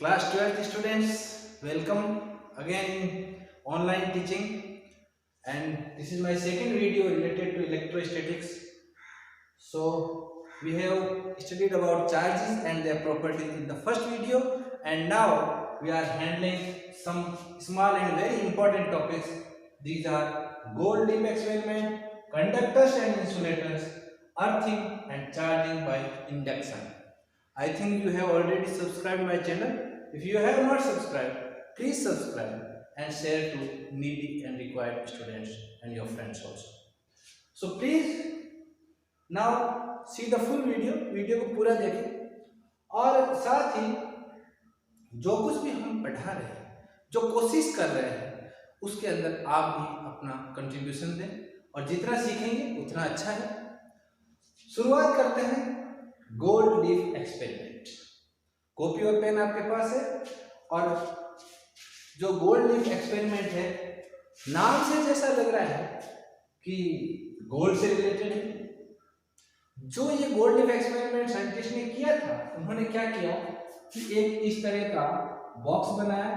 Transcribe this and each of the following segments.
Class 12th students, welcome again in online teaching, and this is my second video related to electrostatics. So we have studied about charges and their properties in the first video, and now we are handling some small and very important topics. These are gold-leaf experiment, conductors and insulators, earthing and charging by induction. I think you have already subscribed my channel. If you have not subscribed, please subscribe and share to needy and required students and your friends also. So please now see the full video को पूरा देखें और साथ ही जो कुछ भी हम पढ़ा रहे हैं, जो कोशिश कर रहे हैं, उसके अंदर आप भी अपना कंट्रीब्यूशन दें और जितना सीखेंगे उतना अच्छा है। शुरुआत करते हैं गोल्ड लीफ एक्सपेरिमेंट। कॉपी और पेन आपके पास है और जो गोल्ड लीफ एक्सपेरिमेंट है, नाम से जैसा लग रहा है कि गोल्ड से रिलेटेड है। जो ये गोल्ड लीफ एक्सपेरिमेंट साइंटिस्ट ने किया था, उन्होंने क्या किया कि एक इस तरह का बॉक्स बनाया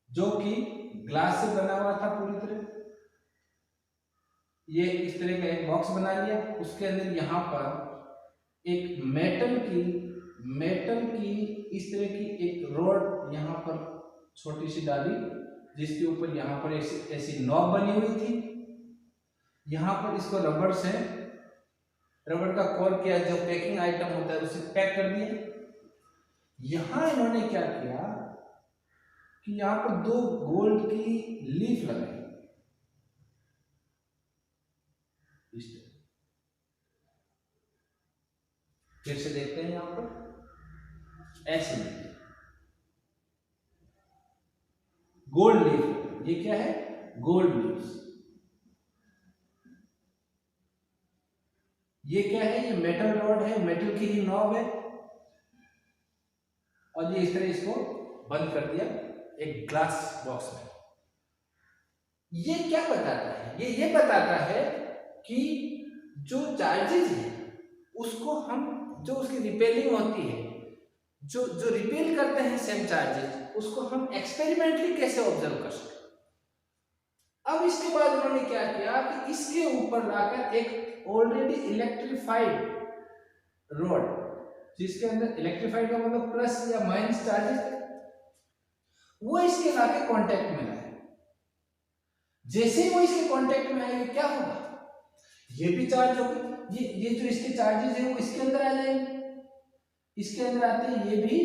जो कि ग्लास से बना हुआ था पूरी तरह। ये इस तरह का एक बॉक्स बना लिया, उसके अंदर यहाँ पर एक मेटल की इस तरह की एक रॉड यहाँ पर छोटी सी डाली, जिसके ऊपर यहाँ पर ऐसी नॉब बनी हुई थी। यहाँ पर इसको रबड़ का कोर किया, जो पैकिंग आइटम होता है उसे पैक कर दिया। यहाँ इन्होंने क्या किया कि यहाँ पर दो गोल्ड की लीफ लगाई, फिर से देखते हैं। यहाँ पर ऐसे गोल्ड लीफ, ये क्या है? Gold leaves. ये क्या है? ये मेटल रॉड है, मेटल की ही नॉब है और ये इस तरह इसको बंद कर दिया एक ग्लास बॉक्स में। ये क्या बताता है? ये बताता है कि जो चार्जेस है उसको हम, जो उसकी रिपेलिंग होती है, जो रिपेल करते हैं सेम चार्जेस, उसको हम एक्सपेरिमेंटली कैसे ऑब्जर्व कर सकते। अब इसके बाद उन्होंने क्या किया कि इसके ऊपर लाकर एक ऑलरेडी इलेक्ट्रिफाइड रॉड, जिसके अंदर इलेक्ट्रिफाइड का मतलब प्लस या माइनस चार्जेस थे, वो इसके लाके कांटेक्ट में लाए। जैसे ही वो इसके कांटेक्ट में आएंगे, क्या होगा? ये भी चार्ज होगा। ये जो इसके चार्जेस हैं वो इसके अंदर आ जाएंगे। इसके अंदर आते हैं ये भी,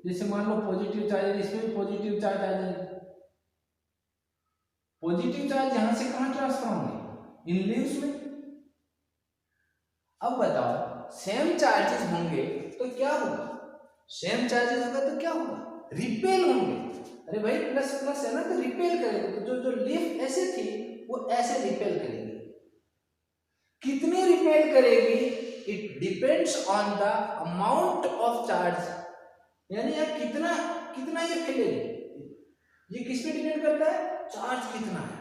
जैसे मान लो पॉजिटिव चार्ज है, इसमें भी पॉजिटिव चार्ज आ जाएंगे। पॉजिटिव चार्ज यहां से कहां ट्रांसफर होंगे? इन लीव्स में। अब बताओ, सेम चार्जेस होंगे तो क्या होगा? सेम चार्जेस होगा तो क्या होगा? रिपेल होंगे। अरे भाई प्लस प्लस है ना, तो रिपेल करेगा। तो जो लीफ ऐसे थी वो ऐसे रिपेल करेगी। कितनी रिपेल करेगी? It depends on the amount of charge, यानी यार कितना ये फैलेगी। ये किस पे डिपेंड करता है? चार्ज कितना है,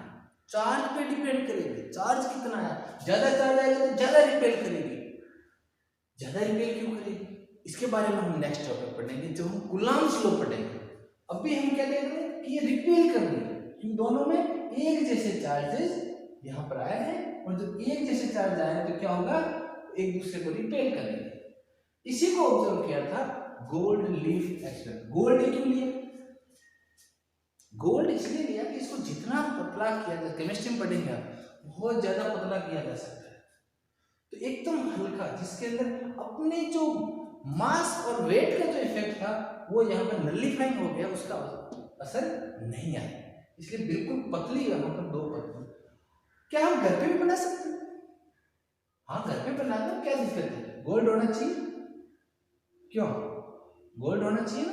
चार्ज पे डिपेंड करेगी। चार्ज कितना है, ज्यादा चार्ज आएगा तो ज्यादा रिपेल करेगी। ज्यादा रिपेल क्यों करेगी? इसके बारे में हम नेक्स्ट टॉपिक पढ़ेंगे, जो हम कूलॉम्स लॉ पढ़ेंगे। अभी हम क्या देख रहे हैं कि ये रिपेल कर रही है, क्योंकि दोनों में एक जैसे चार्जेस यहाँ पर आए हैं, और जब एक जैसे चार्ज आए तो क्या होगा? एक दूसरे को रिपेल करेंगे। इसी को ऑब्जर्व किया था गोल्ड लीफ एक्सपेरिमेंट। गोल्ड क्यों लिया? गोल्ड इसलिए लिया कि इसको जितना पतला किया जाए, केमिस्ट्री में पढ़ेंगे आप, बहुत ज्यादा पतला किया जा सकता है। तो एकदम हल्का, जिसके अंदर अपने जो मास और वेट का जो इफेक्ट था वो यहाँ पर नलिफाइंग हो गया, उसका असर नहीं आया। इसलिए बिल्कुल पतली, यहाँ पर दो पतली। क्या हम घर पे भी बना सकते हैं? हाँ, घर पे बना दो, क्या दिक्कत है? गोल्ड होना चाहिए। क्यों? गोल्ड होना चाहिए ना।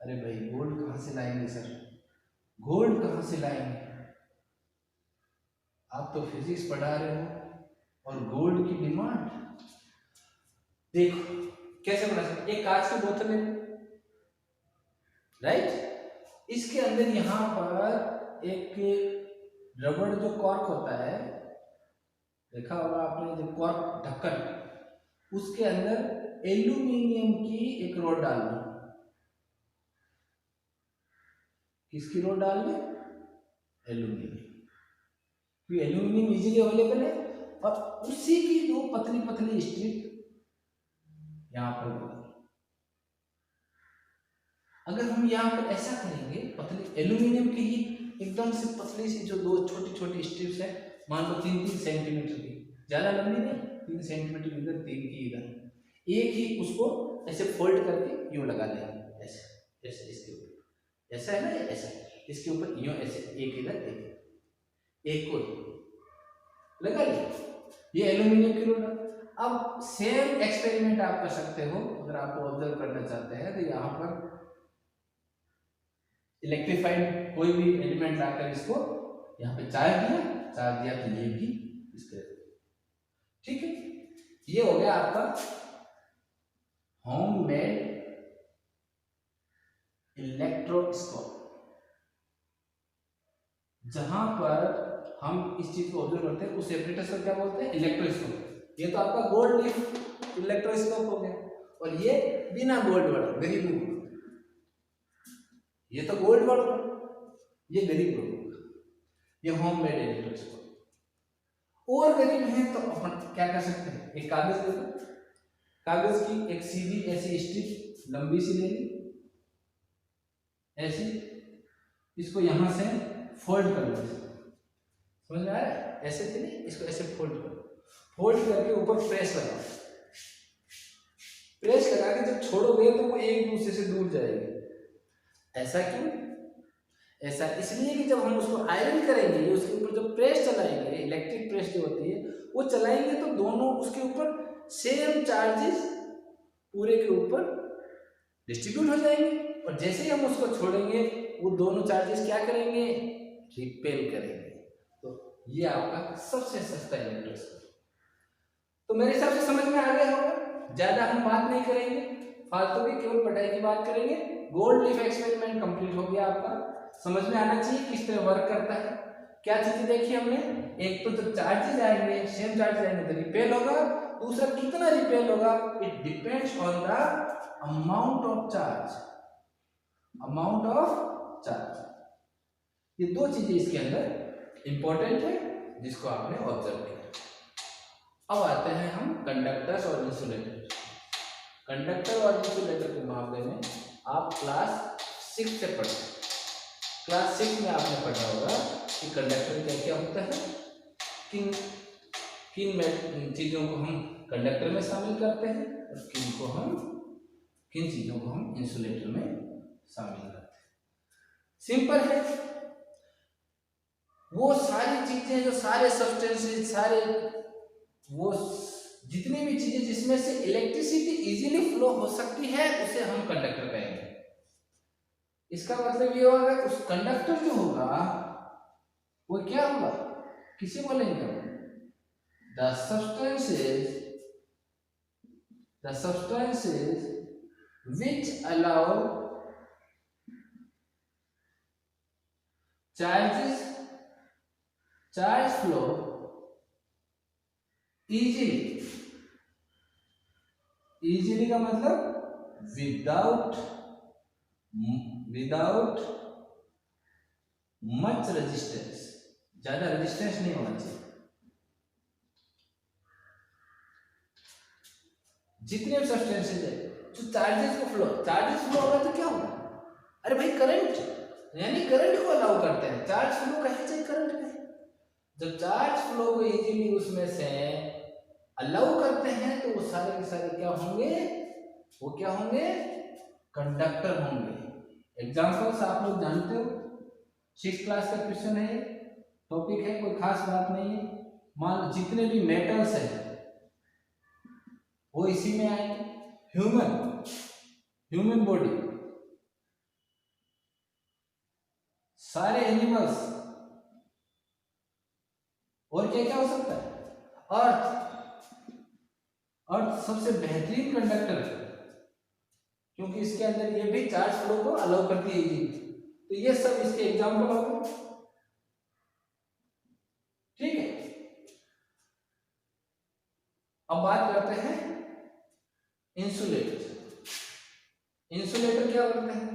अरे भाई गोल्ड कहां से लाएंगे सर? गोल्ड कहां से लाएंगे? आप तो फिजिक्स पढ़ा रहे हो और गोल्ड की डिमांड देखो कैसे बना सकते। एक कांच की बोतल है, राइट? इसके अंदर यहां पर एक रबड़ जो कॉर्क होता है, देखा होगा आपने, जो कॉर्क ढक्कन, उसके अंदर एल्यूमिनियम की एक रॉड डाल दें। किसकी रॉड डाल दें? एल्यूमिनियम, क्योंकि एल्यूमिनियम इजीली अवेलेबल है। और उसी की दो पतली पतली स्ट्रिप यहां पर लगा। अगर हम यहाँ पर ऐसा करेंगे, पतली एल्यूमिनियम की ही एकदम से पतली सी जो दो छोटी छोटी स्ट्रिप्स है, मान लो 3-3 सेंटीमीटर की, ज्यादा लंबी नहीं, 3 सेंटीमीटर इधर, 3 की इधर, एक ही उसको ऐसे फोल्ड करके यूं लगा देंगे, ऐसे ऐसे इसके ऊपर, ऐसा है ना, ऐसा इसके ऊपर यूं ऐसे, एक इधर एक को लगा लिया, ये एल्यूमिनियम की रोड। अब सेम एक्सपेरिमेंट आप कर सकते हो, अगर आपको ऑब्जर्व करना चाहते हैं तो यहाँ पर इलेक्ट्रीफाइड कोई भी एलिमेंट लाकर इसको यहाँ पे चार्ज दिया तो ये भी इसके, ठीक है। ये हो गया आपका होममेड इलेक्ट्रोस्कोप, जहां पर हम इस चीज को ऑब्जर्व करते हैं, उस एपरेटस को क्या बोलते हैं? इलेक्ट्रोस्कोप। ये तो आपका गोल्ड लीफ इलेक्ट्रोस्कोप हो गया, और ये बिना गोल्ड वाला गरीब लोग, ये तो गोल्ड वाला, ये गरीब लोग, ये होममेड इलेक्ट्रोस्कोप। और गरीब हैं तो अपन क्या कर सकते हैं, एक कागज ले लो, कागज की एक सीधी ऐसी स्ट्रिप लंबी सी ले ली, ऐसी, इसको यहां से फोल्ड कर लो, समझ में आ रहा है? ऐसे तो नहीं, इसको ऐसे फोल्ड करो, फोल्ड करके ऊपर प्रेस लगाओ, प्रेस लगा के जब छोड़ोगे तो वो एक दूसरे से दूर जाएगी। ऐसा क्यों? ऐसा इसलिए कि जब हम उसको आयरन करेंगे, उसके ऊपर जो प्रेस चलाएंगे, इलेक्ट्रिक प्रेस जो होती है वो चलाएंगे, तो दोनों उसके ऊपर सेम चार्जेस पूरे के ऊपर डिस्ट्रीब्यूट हो जाएंगे, और जैसे ही हम उसको छोड़ेंगे वो दोनों चार्जेस क्या करेंगे? रिपेल करेंगे। तो ये आपका सबसे सस्ता इलेक्ट्रोस्कोप। तो मेरे हिसाब से समझ में आ गया होगा, ज्यादा हम बात नहीं करेंगे फालतू की, केवल पढ़ाई की बात करेंगे। गोल्ड लीफ एक्सपेरिमेंट कंप्लीट हो गया आपका, समझ में आना चाहिए किस तरह वर्क करता है। क्या चीजें देखी हमने? एक तो जब चार्जेस आएंगे, सेम चार्जेस आएंगे तो रिपेल होगा, दूसरा कितना रिपेल होगा, it depends on the amount of charge, amount of charge. ये दो चीजें इसके अंदर इंपॉर्टेंट है जिसको आपने ऑब्जर्व किया। अब आते हैं हम कंडक्टर्स और इंसुलेटर। कंडक्टर और इंसुलेटर के मामले में आप क्लास 6 से पढ़े, क्लास 6 में आपने पढ़ा होगा कि कंडक्टर क्या क्या होता है, किन चीजों को हम कंडक्टर में शामिल करते हैं और किन चीजों को हम इंसुलेटर में शामिल करते हैं। सिंपल है, वो सारी चीजें जो सारे सब्सटेंसेस, सारे वो जितनी भी चीजें जिसमें से इलेक्ट्रिसिटी इजीली फ्लो हो सकती है उसे हम कंडक्टर कहेंगे। इसका मतलब ये होगा उस कंडक्टर जो होगा वो क्या होगा, किसे बोलेंगे हम? The substances which allow charge flow easily का मतलब विदाउट मच रेजिस्टेंस, ज्यादा रेजिस्टेंस नहीं होना चाहिए। जितने भी सब्सटेंसेस है जो चार्जेस फ्लो होगा तो क्या होगा? अरे भाई करंट, यानी करंट को अलाउ करते हैं। चार्ज फ्लो कहे चाहे करंट कहे, जब चार्ज फ्लो को इजीली उसमें से अलाउ करते हैं तो वो सारे के सारे क्या होंगे? वो क्या होंगे? कंडक्टर होंगे। एग्जांपल्स आप लोग जानते हो, 6th क्लास का क्वेश्चन है, टॉपिक है, कोई खास बात नहीं है। मान जितने भी मेटल्स हैं वो इसी में आएंगे। ह्यूमन बॉडी, सारे एनिमल्स, और क्या क्या हो सकता है? अर्थ सबसे बेहतरीन कंडक्टर है क्योंकि इसके अंदर ये भी चार्ज फ्लो को अलाउ करती है जी। तो ये सब इसके एग्जाम्पल हो गए, ठीक है। अब बात करते हैं इंसुलेटर। इंसुलेटर क्या बोलते हैं?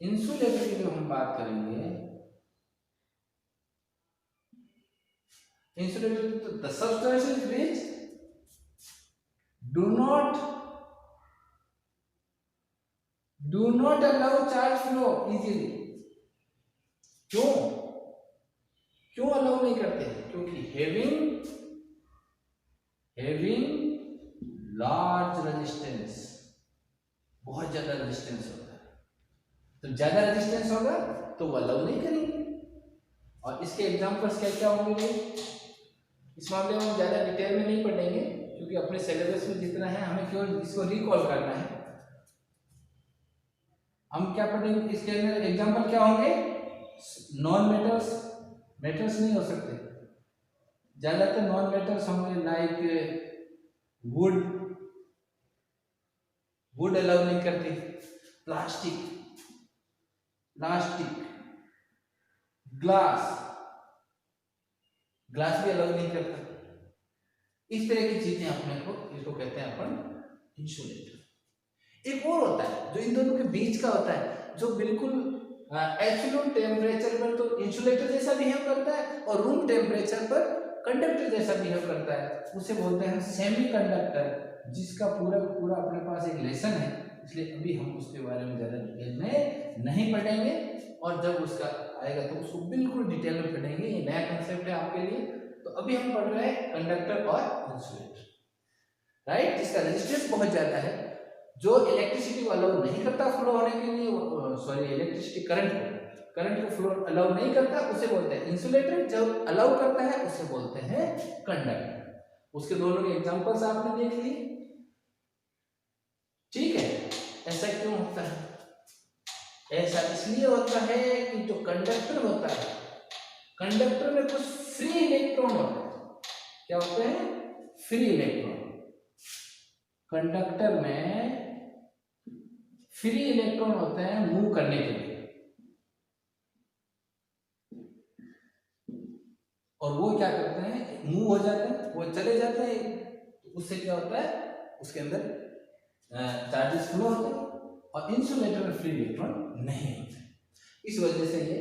इंसुलेटर की जो हम बात करेंगे, insulator, the substances which do not allow charge flow easily. क्यों अलाउ नहीं करते? क्योंकि having large resistance, बहुत ज्यादा रेजिस्टेंस होता है, तो ज्यादा रेजिस्टेंस होगा तो वो अलाउ नहीं करेंगे। और इसके एग्जांपल्स क्या क्या होंगे? इस मामले में हम ज़्यादा डिटेल में नहीं पढ़ेंगे क्योंकि अपने सिलेबस में जितना है हमें केवल इसको रिकॉल करना है। हम क्या पढ़ेंगे इसके अंदर? एग्जांपल क्या होंगे? नॉन मेटल्स नहीं हो सकते, ज़्यादातर नॉन मेटल्स होंगे, लाइक वुड अलाउ नहीं करती, प्लास्टिक, ग्लास भी अलाउ नहीं करता। इस तरह की चीजें अपने को, इसको कहते हैं अपन इंसुलेटर। एक और होता है जो इन दोनों के बीच का होता है, जो बिल्कुल एब्सोल्यूट टेम्परेचर पर तो इंसुलेटर जैसा बिहेव करता है और रूम टेम्परेचर पर कंडक्टर जैसा बिहेव करता है, उसे बोलते हैं सेमीकंडक्टर, जिसका पूरा अपने पास एक लेसन है, इसलिए अभी हम उसके बारे में ज़्यादा डिटेल में नहीं पढ़ेंगे और जब उसका आएगा तो उसको बिल्कुल डिटेल में पढ़ेंगे। ये नया कंसेप्ट है आपके लिए। तो अभी हम पढ़ रहे हैं कंडक्टर और इंसुलेटर, राइट, जिसका रेजिस्टेंस बहुत ज़्यादा है, जो इलेक्ट्रिसिटी को अलाउ नहीं करता फ्लो होने के लिए, इलेक्ट्रिसिटी करंट को फ्लो अलाउ नहीं करता, उसे बोलते हैं इंसुलेटर। जो अलाउ करता है उसे बोलते हैं कंडक्टर। उसके दोनों के एग्जांपल्स आपने देख लिए, ठीक है। ऐसा क्यों होता है? ऐसा इसलिए होता है कि जो कंडक्टर होता है, कंडक्टर में कुछ फ्री इलेक्ट्रॉन होते हैं। क्या होते हैं? Free electron. कंडक्टर में फ्री इलेक्ट्रॉन होते हैं मूव करने के लिए, और वो क्या करते हैं? मूव हो जाते हैं, वो चले जाते हैं। उससे क्या होता है? उसके अंदर चार्जेस फ्लो होते हैं और इंसुलेटर में फ्री इलेक्ट्रॉन नहीं होते। इस वजह से ये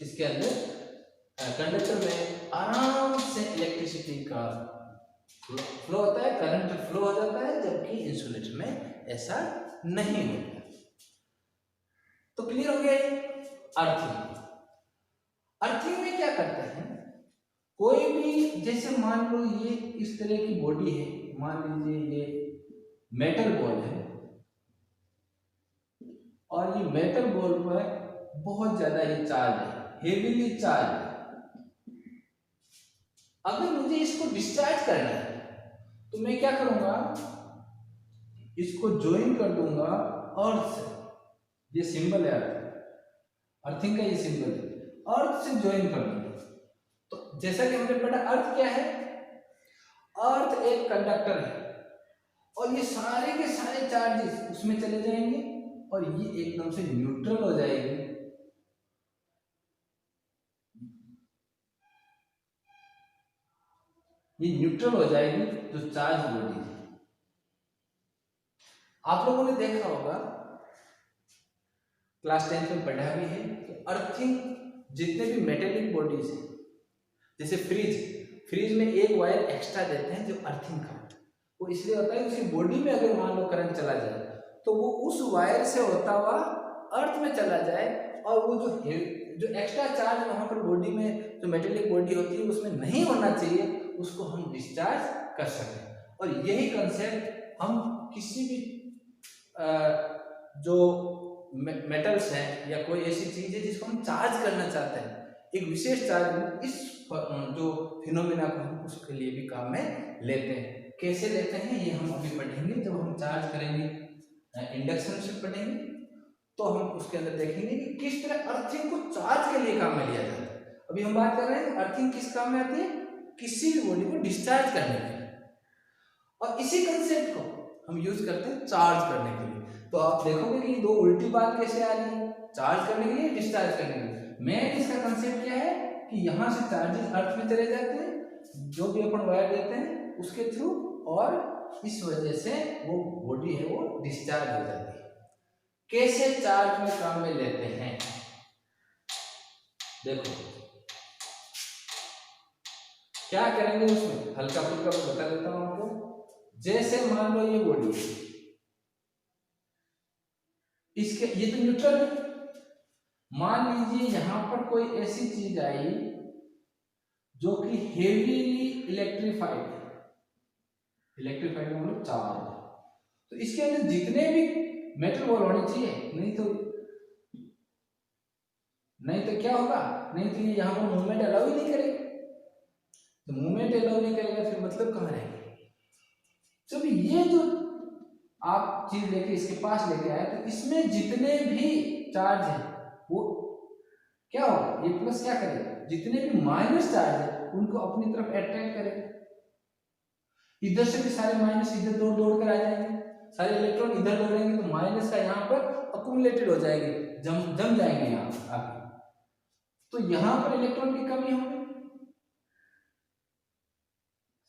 इसके अंदर कंडक्टर में आराम से इलेक्ट्रिसिटी का फ्लो होता है, करंट फ्लो हो जाता है, जबकि इंसुलेटर में ऐसा नहीं होता। तो क्लियर हो गया? अर्थिंग में क्या करते हैं? कोई भी, जैसे मान लो ये इस तरह की बॉडी है, मान लीजिए ये मेटल बॉल है और ये मेटल बॉल पर बहुत ज्यादा ये चार्ज है, हेवीली चार्ज है। अगर मुझे इसको डिस्चार्ज करना है तो मैं क्या करूंगा? इसको ज्वाइन कर दूंगा अर्थ से। ये सिंबल है अर्थिंग का, ये सिंबल है, अर्थ से ज्वाइन कर दूंगा। तो जैसा कि हमने पढ़ा, अर्थ क्या है? अर्थ एक कंडक्टर है और ये सारे के सारे चार्जेस उसमें चले जाएंगे और ये एकदम से न्यूट्रल हो जाएगी। ये न्यूट्रल हो जाएगी जो चार्ज बॉडी है। आप लोगों ने देखा होगा, क्लास 10th में पढ़ा भी है कि अर्थिंग, जितने भी मेटेलिक बॉडीज हैं, जैसे फ्रिज में एक वायर एक्स्ट्रा देते हैं जो अर्थिंग का, वो इसलिए होता है उसकी बॉडी में अगर मान लो करंट चला जाए तो वो उस वायर से होता हुआ अर्थ में चला जाए और वो जो एक्स्ट्रा चार्ज वहां पर बॉडी में, जो मेटेलिक बॉडी होती है उसमें नहीं होना चाहिए, उसको हम डिस्चार्ज कर सकें। और यही कंसेप्ट हम किसी भी जो मेटल्स हैं या कोई ऐसी चीज है जिसको हम चार्ज करना चाहते हैं, एक विशेष चार्ज, इस जो फिनोमेना को हम उसके लिए भी काम में लेते हैं। कैसे लेते हैं ये हम अभी पढ़ेंगे, जब हम चार्ज करेंगे, इंडक्शन से पढ़ेंगे, तो हम उसके अंदर देखेंगे कि किस तरह अर्थिंग को चार्ज के लिए काम में लिया जाता है। अभी हम बात कर रहे हैं अर्थिंग किस काम में आती है? किसी भी बॉडी को डिस्चार्ज करने के लिए, और इसी कंसेप्ट को हम यूज करते हैं चार्ज करने के लिए। तो आप देखोगे कि दो उल्टी बात कैसे आ रही है, चार्ज करने के लिए, डिस्चार्ज करने के लिए। मेन इसका कंसेप्ट क्या है कि यहाँ से चार्जेस अर्थ में चले जाते हैं, जो भी अपन वायर देते हैं उसके थ्रू और इस वजह से वो बॉडी है वो डिस्चार्ज हो जाती है। कैसे चार्ज में काम में लेते हैं देखो, क्या करेंगे उसमें हल्का फुल्का बता देता हूं आपको। जैसे मान लो ये बॉडी है, इसके ये तो न्यूट्रल है, मान लीजिए यहां पर कोई ऐसी चीज आई जो कि हेवीली इलेक्ट्रीफाइड मतलब चार्ज, तो इसके अंदर जितने भी मेटल बॉल होने चाहिए, नहीं तो क्या होगा, नहीं तो ये यहाँ पर मूवमेंट अलाउ ही नहीं करेगा। तो मूवमेंट अलाउ नहीं करेगा फिर मतलब कहाँ रहेंगे। जब ये जो आप चीज लेके इसके पास लेके आए तो इसमें जितने भी चार्ज है वो क्या होगा, ये प्लस क्या करेगा, जितने भी माइनस चार्ज है उनको अपनी तरफ अट्रैक्ट करेगा। इधर से भी सारे माइनस इधर दौड़ दौड़ कर आ जाएंगे, सारे इलेक्ट्रॉन इधर दौड़ेंगे तो माइनस का यहाँ पर अक्यूमुलेटेड हो जाएंगे, जम जाएंगे यहाँ आगे, तो यहाँ पर इलेक्ट्रॉन की कमी होगी।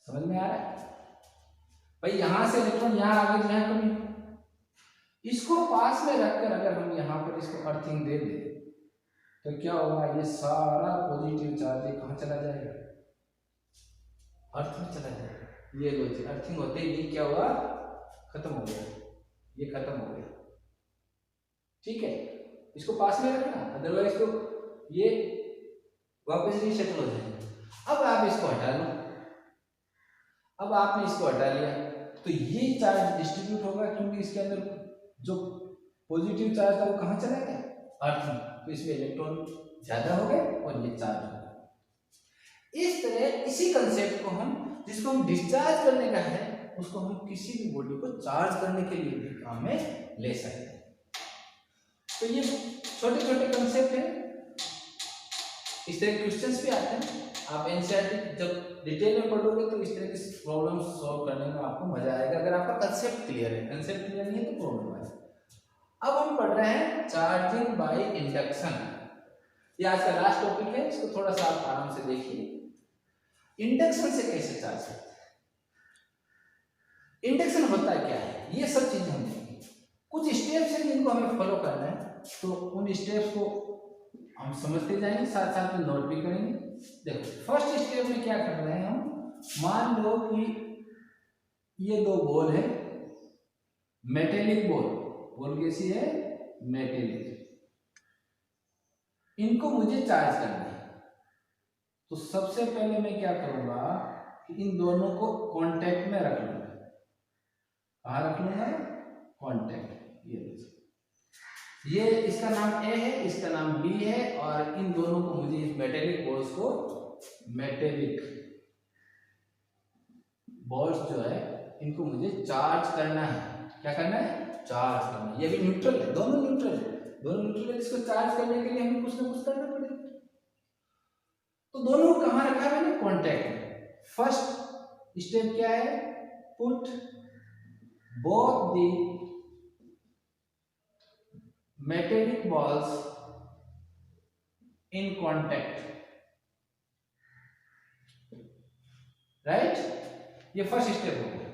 समझ में आ रहा है भाई, यहां से इलेक्ट्रॉन यहाँ आगे यहाँ कमी, इसको पास में रखकर अगर हम यहाँ पर इसको अर्थिंग दे दें तो क्या होगा, ये सारा पॉजिटिव चार्ज कहाँ चला जाएगा, अर्थ में चला जाएगा। ये लो जी, अर्थिंग होते ही क्या हुआ, खत्म हो गया, ये खत्म हो गया। ठीक है, इसको पास में रखना, अदरवाइज तो ये वापस रीसेटल हो जाएगा। अब आप इसको हटा लो, अब आपने इसको हटा लिया तो ये चार्ज डिस्ट्रीब्यूट होगा, क्योंकि इसके अंदर जो पॉजिटिव चार्ज था वो कहाँ चला गया, अर्थ में, तो इसमें इलेक्ट्रॉन ज्यादा हो गए और ये चार्ज हो गया। इस तरह इसी कंसेप्ट को हम, जिसको हम डिस्चार्ज करने का है, उसको हम किसी भी बॉडी को चार्ज करने के लिए भी काम में ले सकते हैं। तो ये छोटे छोटे कंसेप्ट हैं, इस तरह के क्वेश्चंस भी आते हैं। आप एनसीईआरटी जब डिटेल में पढ़ोगे तो इस तरह के प्रॉब्लम सॉल्व करने में आपको मजा आएगा, अगर आपका कंसेप्ट क्लियर है। कंसेप्ट क्लियर नहीं है तो प्रॉब्लम आएगा। अब हम पढ़ रहे हैं चार्जिंग बाय इंडक्शन, ये आज का लास्ट टॉपिक है, इसको थोड़ा सा आप आराम से देखिए। इंडक्शन से कैसे चार्ज करते हैं, इंडक्शन होता क्या है, ये सब चीजें हम देखेंगे। कुछ स्टेप्स हैं जिनको हमें फॉलो करना है, तो उन स्टेप्स को हम समझते जाएंगे, साथ साथ में नोट भी करेंगे। देखो फर्स्ट स्टेप में क्या कर रहे हैं हम, मान लो कि ये दो बॉल है, मेटेलिक बॉल कैसी है, मेटेलिक, इनको मुझे चार्ज करना है। तो सबसे पहले मैं क्या करूंगा कि इन दोनों को कांटेक्ट में रख लूंगा। कहाँ रख लूंगा, कांटेक्ट, ये इसका नाम ए है, इसका नाम बी है, और इन दोनों को मुझे, इस मेटेलिक बॉल्स को, मेटेलिक बॉल्स जो है इनको मुझे चार्ज करना है। क्या करना है, चार्ज करना है। ये भी न्यूट्रल है, दोनों न्यूट्रल है, इसको चार्ज करने के लिए हमें कुछ ना कुछ करना पड़ेगा। तो दोनों को कहाँ रखा है मैंने, कांटेक्ट में। फर्स्ट स्टेप क्या है, put both the metallic balls in contact, right, ये फर्स्ट स्टेप हो गया।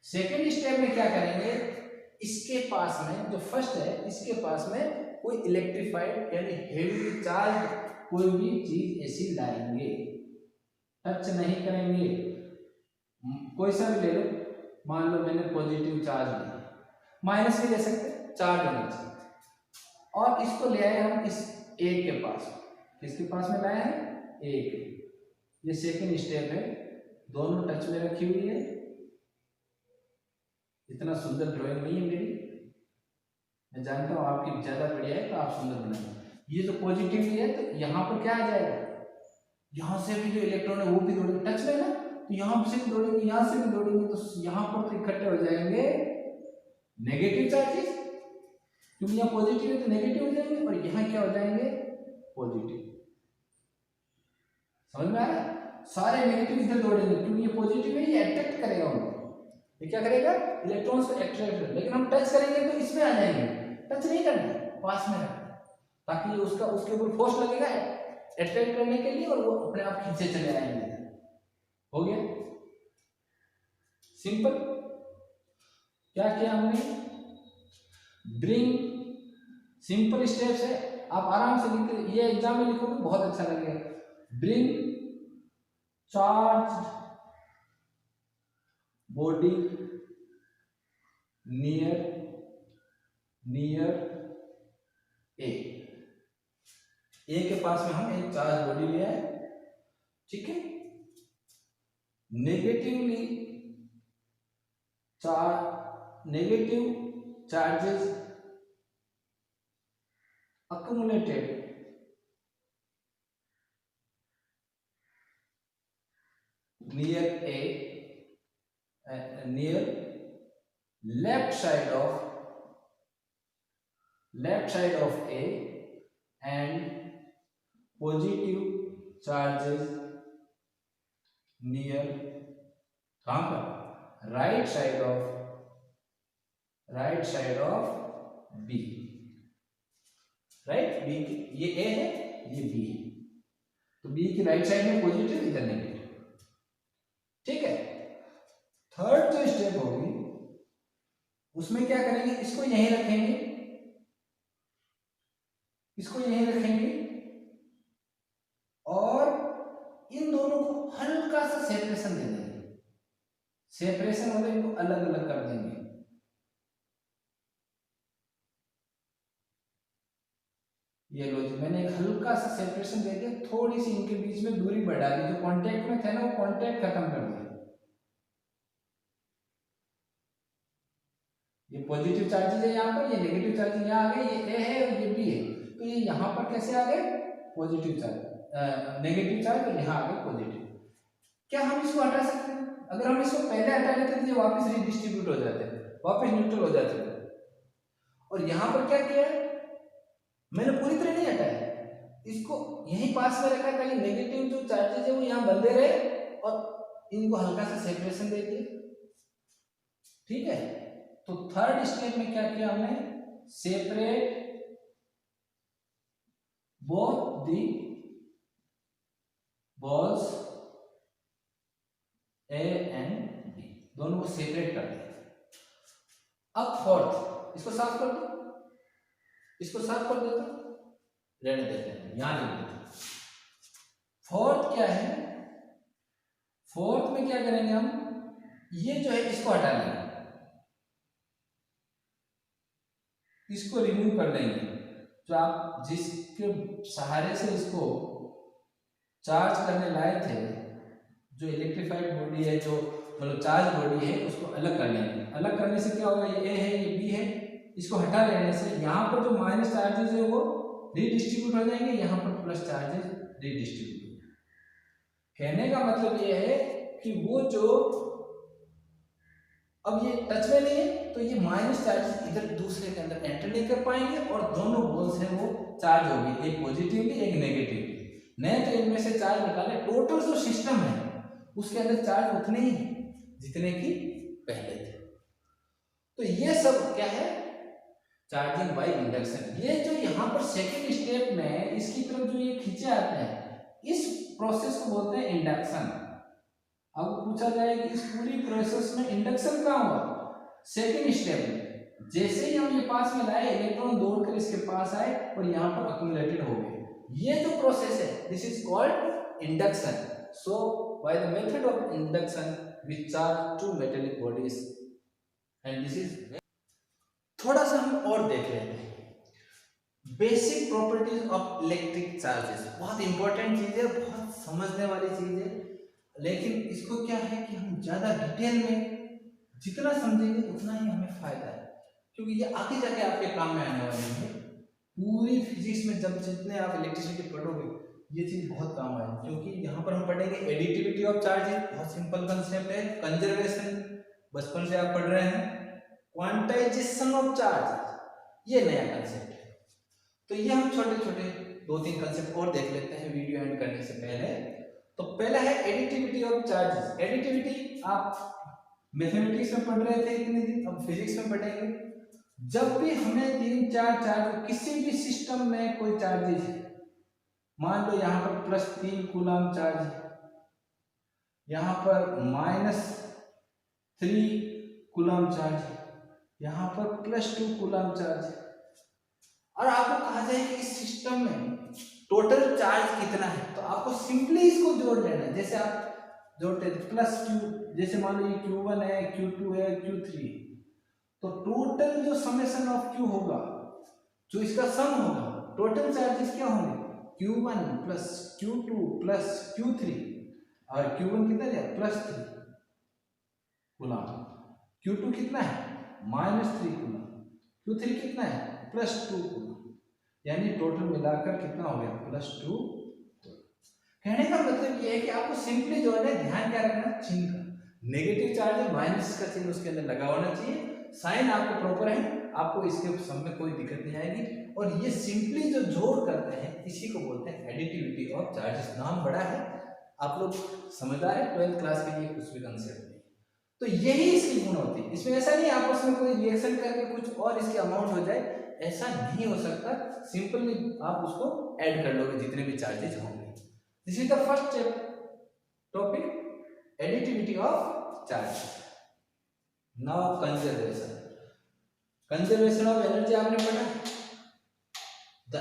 सेकेंड स्टेप में क्या करेंगे, इसके पास में जो फर्स्ट है, इसके पास में कोई इलेक्ट्रीफाइड यानी हेवी चार्ज कोई भी चीज ऐसी लाएंगे, टच नहीं करेंगे। कोई सा भी ले लो, मान लो मैंने पॉजिटिव चार्ज लिया, माइनस भी ले सकते, चार्ज होना चाहिए। और इसको ले आए हम इस ए के पास, किसके पास में लाए हैं, ए के। ये सेकंड स्टेप है, दोनों टच में रखी हुई है। इतना सुंदर ड्राइंग नहीं है मेरी, मैं जानता हूं आपकी ज्यादा बढ़िया है, तो आप सुंदर बनाएंगे। ये जो पॉजिटिव है तो यहाँ पर क्या आ जाएगा, यहाँ से भी जो इलेक्ट्रॉन है वो भी दौड़ेंगे, टच में ना, तो यहाँ से भी दौड़ेंगे, यहाँ से भी दौड़ेंगे, तो यहाँ पर तो इकट्ठे हो जाएंगे नेगेटिव चार्जेस, क्योंकि यहाँ पॉजिटिव है तो नेगेटिव हो जाएंगे, और यहाँ क्या हो जाएंगे, पॉजिटिव। समझ में आ रहा है, सारे नेगेटिव इधर दौड़ेंगे, क्योंकि ये पॉजिटिव है, ये अट्रैक्ट करेगा उनको। ये क्या करेगा, इलेक्ट्रॉन्स को अट्रैक्ट करेगा। लेकिन हम टच करेंगे तो इसमें आ जाएंगे, टच नहीं करना, पास में रखना, ताकि ये उसके ऊपर फोर्स लगेगा अट्रैक्ट करने के लिए, और वो अपने आप खींचे चले आएंगे। हो गया, सिंपल। क्या किया हमने, ब्रिंग, सिंपल स्टेप्स है, आप आराम से लिख, ये एग्जाम में लिखोगे बहुत अच्छा लगेगा। ब्रिंग चार्ज बॉडी नियर ए के पास में हम एक चार्ज बॉडी लिया है, ठीक है। Negative charges accumulated near left side of A and positive charges near कहाँ पर, right side of B, right. B ये ए है, ये बी है, तो बी की राइट साइड में पॉजिटिव, इधर नेगेटिव, ठीक है। थर्ड जो स्टेप होगी उसमें क्या करेंगे, इसको यहीं रखेंगे, और इन दोनों को हल्का सा सेपरेशन दे देंगे। सेपरेशन मतलब इनको अलग अलग कर देंगे। ये लो जी, मैंने एक हल्का सा सेपरेशन दे दिया, थोड़ी सी इनके बीच में दूरी बढ़ा दी, जो कांटेक्ट में थे ना वो कांटेक्ट खत्म कर दिया। ये पॉजिटिव चार्जेस है यहाँ पर, ये नेगेटिव चार्जेस यहाँ आ गए, ये ए है और ये बी है, तो ये यहाँ पर कैसे आ गए, पॉजिटिव चार्ज, नेगेटिव चार्ज, और यहाँ आ गए पॉजिटिव। क्या हम इसको हटा सकते हैं? अगर हम इसको पहले हटा लेते तो ये वापस रिडिस्ट्रीब्यूट हो जाते, वापस न्यूट्रल हो जाते। और यहाँ पर क्या किया है, मैंने पूरी तरह नहीं हटाया, इसको यहीं पास में रखा ताकि नेगेटिव जो चार्जेस है वो यहाँ बंधे रहे, और इनको हल्का सा सेपरेशन दे दिया, ठीक है। तो थर्ड स्टेप में क्या किया हमने, separate both the balls A and B, दोनों को सेपरेट कर दिया। अब फोर्थ, इसको साफ कर दो, इसको साफ कर देता, रहने देते हैं, यहां लिख देते। फोर्थ क्या है, फोर्थ में क्या करेंगे हम, ये जो है इसको हटा लेंगे, इसको रिमूव कर देंगे। जो आप जिसके सहारे से इसको चार्ज करने लाए थे, जो इलेक्ट्रिफाइड बॉडी है, जो मतलब चार्ज बॉडी है, उसको अलग कर लेंगे। अलग करने से क्या होगा, ये ए है, ये बी है, इसको हटा लेने से यहाँ पर जो माइनस चार्जेस है वो रिडिस्ट्रीब्यूट हो जाएंगे, यहाँ पर प्लस चार्जेस रिडिस्ट्रीब्यूट हो जाएंगे। कहने का मतलब ये है कि वो जो अब ये टच में नहीं है, तो ये माइनस चार्जेस इधर दूसरे के अंदर एंटर नहीं कर पाएंगे, और दोनों बॉल्स हैं वो चार्ज होगी, एक पॉजिटिवली एक नेगेटिवली। नहीं तो इनमें से चार्ज निकाले, टोटल जो सिस्टम है उसके अंदर चार्ज उतने ही जितने की पहले थे। तो ये सब क्या है, चार्जिंग बाय इंडक्शन। ये जो यहाँ पर सेकेंड स्टेप में इसकी तरफ जो ये खींचे आते हैं, इस प्रोसेस को बोलते हैं इंडक्शन। अब पूछा जाए कि इस पूरी प्रोसेस में इंडक्शन कहाँ हुआ, सेकेंड स्टेप में। जैसे ही हम ये पास में लाए, इलेक्ट्रॉन दौड़कर इसके पास आए और यहाँ पर अक्यूमुलेटेड हो गए। ये जो प्रोसेस है, this is called induction. So by the method of induction we charge two metallic bodies, and this is. थोड़ा सा हम और देख लेते हैं basic properties of electric charges. बहुत इंपॉर्टेंट चीज है, बहुत समझने वाली चीज है, लेकिन इसको क्या है कि हम ज्यादा डिटेल में जितना समझेंगे उतना ही हमें फायदा है, क्योंकि ये आगे जाके आपके काम में आने वाली है। पूरी फिजिक्स में जब जितने आप इलेक्ट्रिसिटी पढ़ोगे ये चीज बहुत काम आएगी, क्योंकि यहाँ पर हम पढ़ेंगे एडिटिविटी ऑफ चार्जेस, बहुत सिंपल कंसेप्ट है। कंजर्वेशन बचपन से आप पढ़ रहे हैं। क्वांटाइजेशन ऑफ चार्ज ये नया कंसेप्ट है। तो ये हम छोटे छोटे 2-3 कंसेप्ट और देख लेते हैं वीडियो एंड करने से पहले। तो पहला है एडिटिविटी ऑफ चार्जेस। एडिटिविटी आप मैथमेटिक्स में पढ़ रहे थे इतने दिन, अब फिजिक्स में पढ़ेंगे। जब भी हमें 3-4 चार्ज किसी भी सिस्टम में कोई चार्जेस है, मान लो यहाँ पर +3 कूलम चार्ज है, यहाँ पर कूलम चार्ज है, यहाँ पर +2 कूलम चार्ज है। और आपको कहा जाए कि इस सिस्टम में टोटल चार्ज कितना है, तो आपको सिंपली इसको जोड़ लेना है। जैसे आप जोड़ते थे +q, जैसे मान लो ये q1 है, q2 है, q3 है, तो टोटल जो समेशन ऑफ q होगा, जो इसका सम होगा, टोटल चार्जेस क्या होंगे, q1 plus q2 plus q3, और q1 कितना है +3 कूलम, q2 कितना है -3 कूलम, q3 कितना है +2 कूलम, यानी टोटल मिलाकर कितना हो गया +2। कहने का मतलब ये है कि आपको सिंपली जो है ध्यान क्या रखना, चिन्ह का, नेगेटिव चार्ज है माइनस का चिन्ह उसके अंदर लगा होना चाहिए, साइन आपको प्रॉपर है, आपको इसके सब में कोई दिक्कत नहीं आएगी। और ये सिंपली जो जोड़ करते हैं इसी को बोलते हैं एडिटिविटी ऑफ चार्जेस। नाम बड़ा है, आप लोग समझदार है, 12th क्लास के लिए कुछ भी कंसेप्ट नहीं। तो यही इसकी गुण होती है, इसमें ऐसा नहीं आपस में कोई रिएक्शन करके कुछ और इसके अमाउंट हो जाए, ऐसा नहीं हो सकता। सिंपली आप उसको ऐड कर लोगे जितने भी चार्जेस होंगे। This is the first topic, additivity of charge. Now conservation, conservation of energy आपने पढ़ा, the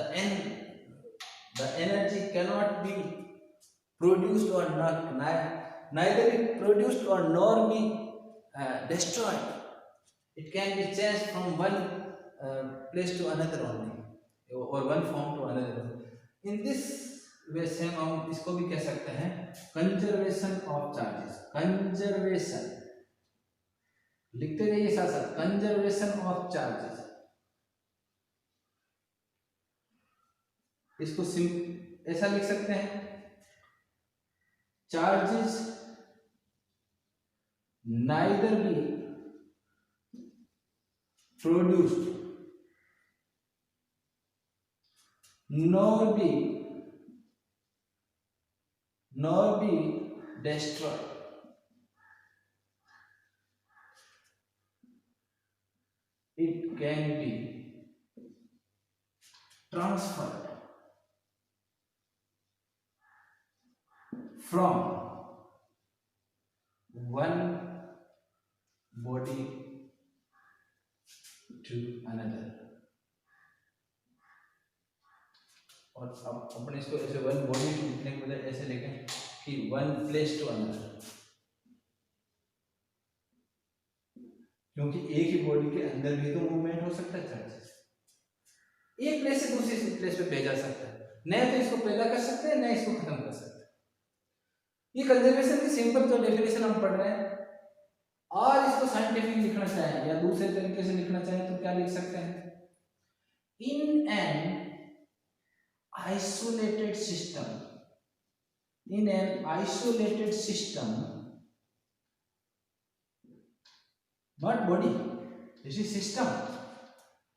energy cannot be produced और neither be produced or nor be destroyed. It can be changed from one place to another only, or one form to another. In this way से हम इसको भी कह सकते हैं कंजर्वेशन ऑफ चार्जेस। कंजर्वेशन लिखते रहिए साथ साथ, कंजर्वेशन ऑफ चार्जेस। इसको ऐसा लिख सकते हैं, charges neither be produced nor be destroyed. It can be transferred from one body to another. और अब अपने इसको ऐसे वन बॉडी टू लिखने के बजाय ऐसे लिखें कि वन प्लेस टू अनदर, क्योंकि एक ही बॉडी के अंदर भी तो मूवमेंट हो सकता है चार्जेस, एक प्लेस से दूसरी प्लेस पे भेजा सकता है, न तो इसको पैदा कर सकते हैं न इसको खत्म कर सकते हैं। ये कंजर्वेशन की सिंपल जो डेफिनेशन हम पढ़ रहे हैं, और इसको साइंटिफिक लिखना चाहें या दूसरे तरीके से लिखना चाहें तो क्या लिख सकते हैं, in an isolated system, in an isolated system, not body, this is system.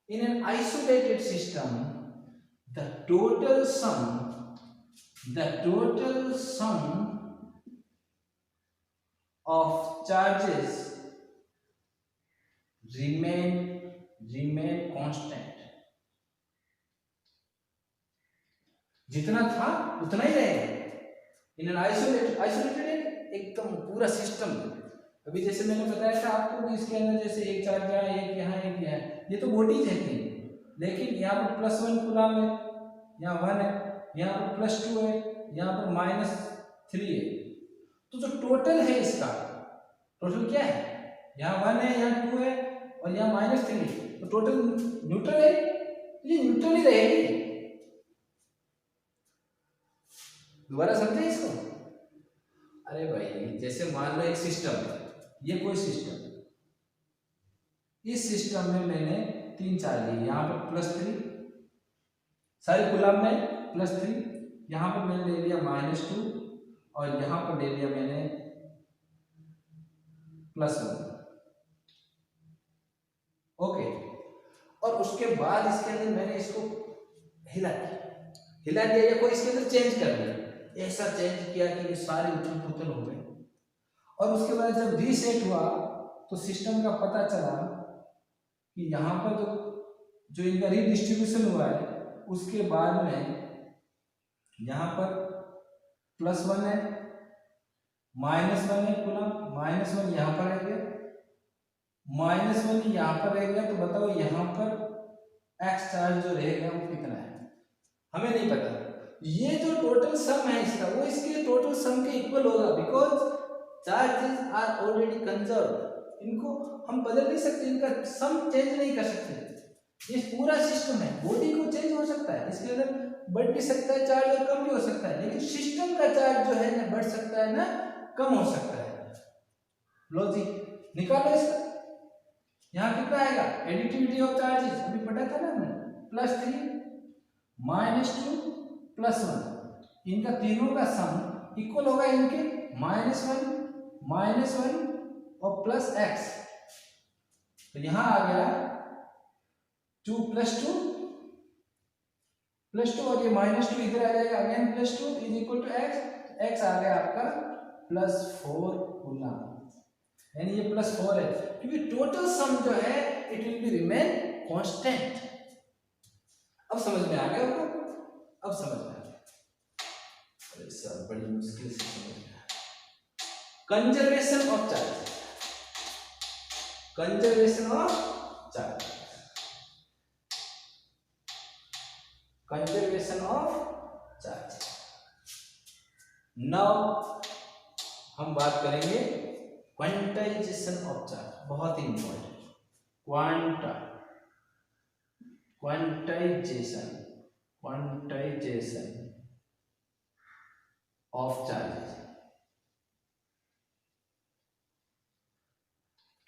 In an isolated system, the total sum of charges remain constant. जितना था उतना ही रहेगा। इन एन आइसोलेटेड एकदम पूरा सिस्टम। अभी जैसे मैंने बताया था आपको कि इसके अंदर जैसे एक चार्ज यहाँ, एक यहाँ, एक यहाँ, ये तो बॉडीज है, लेकिन यहाँ पर +1 कूलम है, यहाँ 1 है, यहाँ पर +2 है, यहाँ पर -3 है। तो जो टोटल है इसका, टोटल क्या है, यहाँ 1 है, यहाँ 2 है और यहाँ -3 है, तो टोटल न्यूट्रल है, तो ये न्यूट्रल ही रहेगी। दोबारा समझे इसको। अरे भाई जैसे मान लो एक सिस्टम है, ये कोई सिस्टम, इस सिस्टम में मैंने 3 चार्ज लिए, यहाँ पर +3, सारी कूलम में +3, यहाँ पर मैंने ले लिया -2 और यहाँ पर ले लिया मैंने +1। ओके, और उसके बाद इसके अंदर मैंने इसको हिला दिया या कोई इसके अंदर चेंज कर दिया, ऐसा चेंज किया कि ये सारे उथल पुथल हो गए। और उसके बाद जब रीसेट हुआ तो सिस्टम का पता चला कि यहाँ पर जो इनका रीडिस्ट्रीब्यूशन हुआ है, उसके बाद में यहाँ पर +1 है, -1 है कूलम, -1 यहाँ पर है, -1 यहाँ पर रहेगा, तो बताओ यहाँ पर x चार्ज जो रहेगा वो कितना है, हमें नहीं पता। ये जो टोटल सम है इसका, वो इसके टोटल सम के इक्वल होगा, because charges are already conserved. इनको हम बदल नहीं सकते, इनका सम चेंज नहीं कर सकते। ये पूरा सिस्टम है, बॉडी को चेंज हो सकता है, इसके अंदर बढ़ भी सकता है चार्ज और कम भी हो सकता है, लेकिन सिस्टम का चार्ज जो है ना बढ़ सकता है ना कम हो सकता है। लो जी निकालो इसका, यहाँ कितना आएगा, एडिटिविटी ऑफ चार्जेस अभी पढ़ा था ना हमने, +3 -2 +1, इनका तीनों का सम इक्वल होगा इनके -1 और +x। तो यहाँ आ गया 2 + 2 और ये -2 इधर आ जाएगा, अगेन +2 = x, x आ गया आपका +4 कूलम, यानी ये +4 है, क्योंकि टोटल सम जो है it will be remain constant. अब समझ में आ गया आपको, अब समझ में आ गया, अरे सर बड़ी मुश्किल से समझ में आया। Conservation of charge, conservation of charge, conservation of charge. Now हम बात करेंगे क्वांटाइजेशन ऑफ चार्ज, बहुत ही इंपॉर्टेंट, क्वांटाइजेशन ऑफ चार्जेस।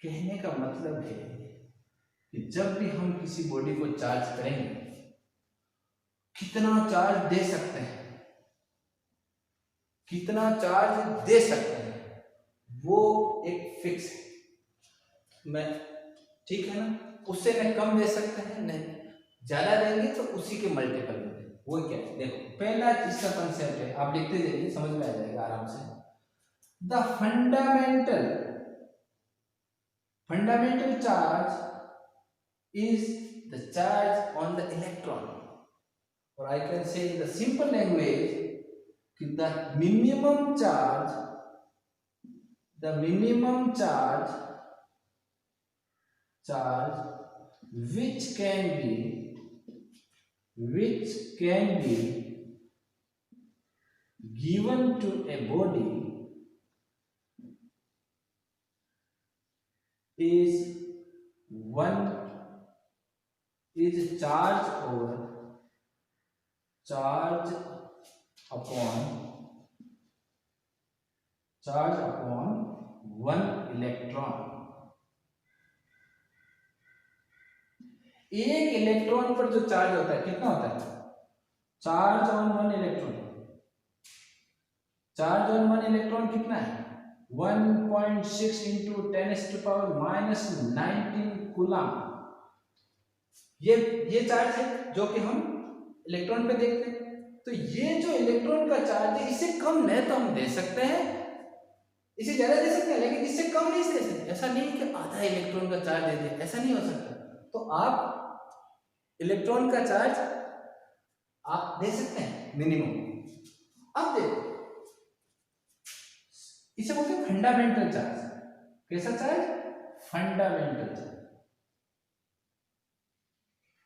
कहने का मतलब है कि जब भी हम किसी बॉडी को चार्ज करेंगे, कितना चार्ज दे सकते हैं, कितना चार्ज दे सकते हैं वो एक फिक्स है, मैं ठीक है ना, उससे मैं कम दे सकते हैं, नहीं ज्यादा देंगे तो उसी के मल्टीपल में देंगे। वो क्या है, देखो पहला इसका कंसेप्ट है, आप लिखते जाइए समझ में आ जाएगा आराम से। The fundamental charge is the charge on the electron, और I can say in the simple language कि the minimum charge which can be given to a body is charge upon 1 electron. एक इलेक्ट्रॉन पर जो charge होता है कितना होता है, charge on 1 electron, charge on 1 electron कितना है, 1.6 × 10⁻⁻19 कूलम। ये चार्ज है जो कि हम इलेक्ट्रॉन पे देखते हैं। तो ये जो इलेक्ट्रॉन का चार्ज है, इससे कम न तो हम दे सकते हैं, इसे ज्यादा दे सकते हैं, लेकिन इससे कम नहीं दे सकते। ऐसा नहीं कि आधा इलेक्ट्रॉन का चार्ज दे दे, ऐसा नहीं हो सकता। तो आप इलेक्ट्रॉन का चार्ज आप दे सकते हैं मिनिमम। अब देखो, इसे बोलते हैं फंडामेंटल चार्ज। कैसा चार्ज, फंडामेंटल चार्ज।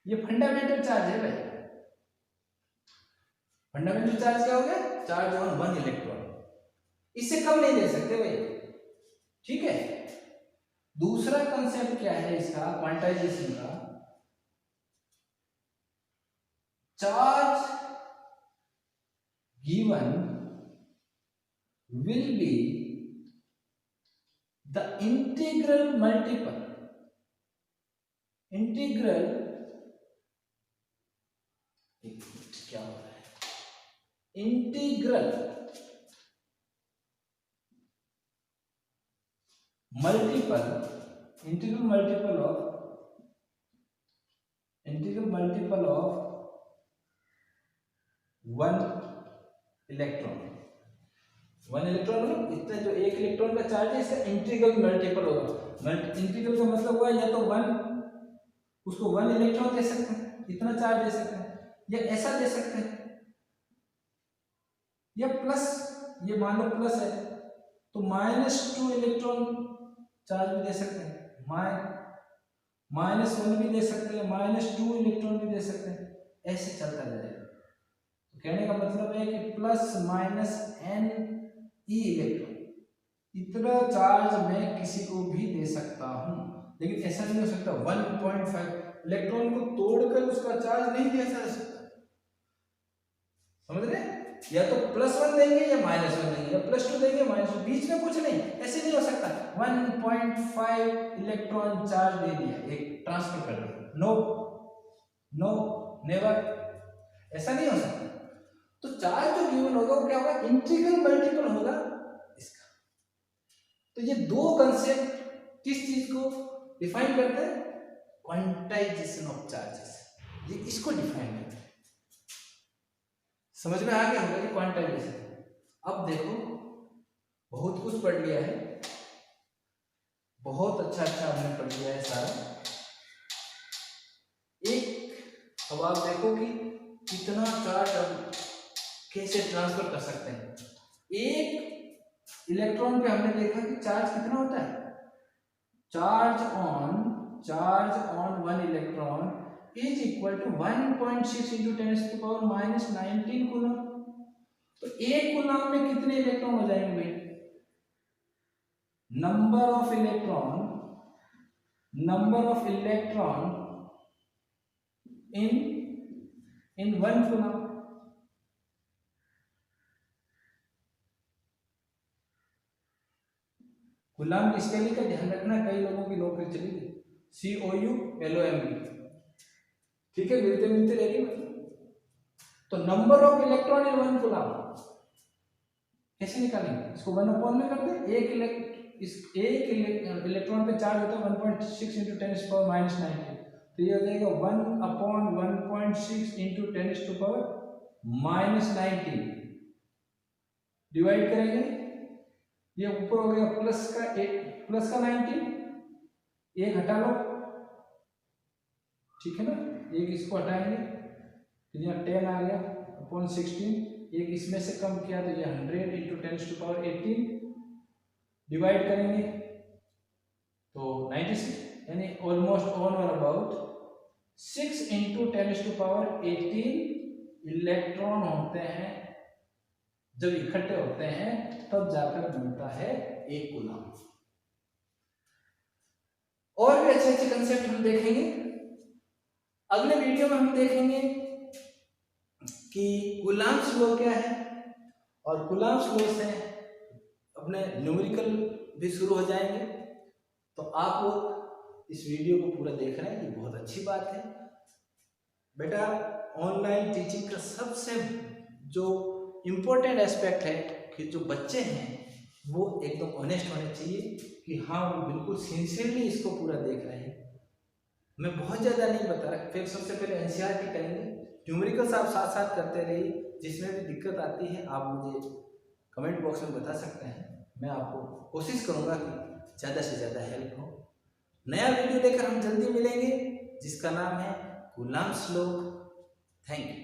ये फंडामेंटल चार्ज है भाई। फंडामेंटल चार्ज क्या हो गया, चार्ज ऑन 1 इलेक्ट्रॉन, इससे कम नहीं दे सकते भाई, ठीक है। दूसरा कंसेप्ट क्या है इसका, क्वांटाइजेशन का, charge given will be the integral multiple, क्या हो रहा है, integral multiple of 1 electron. 1 electron मतलब इतना, जो एक इलेक्ट्रॉन का चार्ज है इसका इंटीग्रल मल्टीपल होगा। इंटीग्रल का मतलब हुआ या तो 1, उसको 1 इलेक्ट्रॉन दे सकते हैं, इतना चार्ज दे सकते हैं, या ऐसा दे सकते हैं, या प्लस, ये मान लो प्लस है तो -2 इलेक्ट्रॉन चार्ज भी दे सकते हैं, -1 भी दे सकते हैं, -2 इलेक्ट्रॉन भी दे सकते हैं, ऐसे चलता जाएगा। तो कहने का मतलब है कि ±n e इलेक्ट्रॉन इतना चार्ज मैं किसी को भी दे सकता हूं, लेकिन ऐसा नहीं हो सकता 1.5 इलेक्ट्रॉन को तोड़कर उसका चार्ज नहीं दिया जा सकता। समझ रहे? या तो +1 देंगे या -1 देंगे या +2 देंगे -2, बीच में कुछ नहीं, ऐसे नहीं हो सकता 1.5 इलेक्ट्रॉन चार्ज दे दिया, एक ट्रांसफर कर दिया, नो नो नेवर, ऐसा नहीं हो सकता। तो चार्ज जो गिवन होगा वो क्या होगा, इंटीग्रल मल्टीपल होगा इसका। तो ये दो कंसेप्ट किस चीज को डिफाइन करते हैं, क्वांटाइजेशन ऑफ चार्जेस, ये इसको डिफाइन करते हैं। समझ में आ गया होगा कि क्वांटाइजेशन। अब देखो बहुत कुछ पढ़ लिया है, बहुत अच्छा हमने पढ़ लिया है सारा। एक अब आप देखो कि कितना चार्ज हम कैसे ट्रांसफर कर सकते हैं। एक इलेक्ट्रॉन पे हमने देखा कि चार्ज कितना होता है, charge on 1 electron is equal to 1.6 into 10⁻⁻19 coulomb. तो एक कूलम में कितने इलेक्ट्रॉन हो जाएंगे भाई, number of electron in 1 coulomb. Coulomb की स्पेलिंग का ध्यान रखना, कई लोगों की नौकरी चली गई, COULOMB, ठीक है, मिलते मिलते रहेगी मतलब। तो number of electron in 1 coulomb कैसे निकालेंगे, इसको 1/, में कर दे। एक इलेक्ट्रॉन पे चार्ज होता है 1.6 इंटू 10⁻⁻19, तो ये हो जाएगा 1/1.6 इंटू 10⁻⁻19 डिवाइड करेंगे, ये ऊपर हो गया प्लस का 19, एक हटा लो, ठीक है ना, एक इसको हटाएंगे तो यहाँ 10 आ गया अपॉन 16, एक इसमें से कम किया तो ये 100 इंटू 10⁻18 डिवाइड करेंगे तो 96, यानी ऑलमोस्ट ऑन और अबाउट 6 इंटू 10⁻18 इलेक्ट्रॉन होते हैं, जब इकट्ठे होते हैं तब जाकर बनता है एक कूलम। और भी अच्छे अच्छे कंसेप्ट हम देखेंगे अगले वीडियो में। हम देखेंगे कि कूलम्स लॉ क्या है, और कूलम्स लॉ से अपने न्यूमेरिकल भी शुरू हो जाएंगे। तो आप लोग इस वीडियो को पूरा देख रहे हैं, ये बहुत अच्छी बात है बेटा। ऑनलाइन टीचिंग का सबसे जो इम्पोर्टेंट एस्पेक्ट है कि जो बच्चे हैं वो एकदम ऑनेस्ट होने चाहिए कि हाँ वो बिल्कुल सिंसियरली इसको पूरा देख रहे हैं। मैं बहुत ज़्यादा नहीं बता रहा, फिर सबसे पहले NCERT करेंगे, न्यूमेरिकल्स आप साथ साथ करते रहिए। जिसमें भी दिक्कत आती है आप मुझे कमेंट बॉक्स में बता सकते हैं, मैं आपको कोशिश करूँगा कि ज़्यादा से ज़्यादा हेल्प हो। नया वीडियो लेकर हम जल्दी मिलेंगे जिसका नाम है कूलम्स लॉ। Thank you.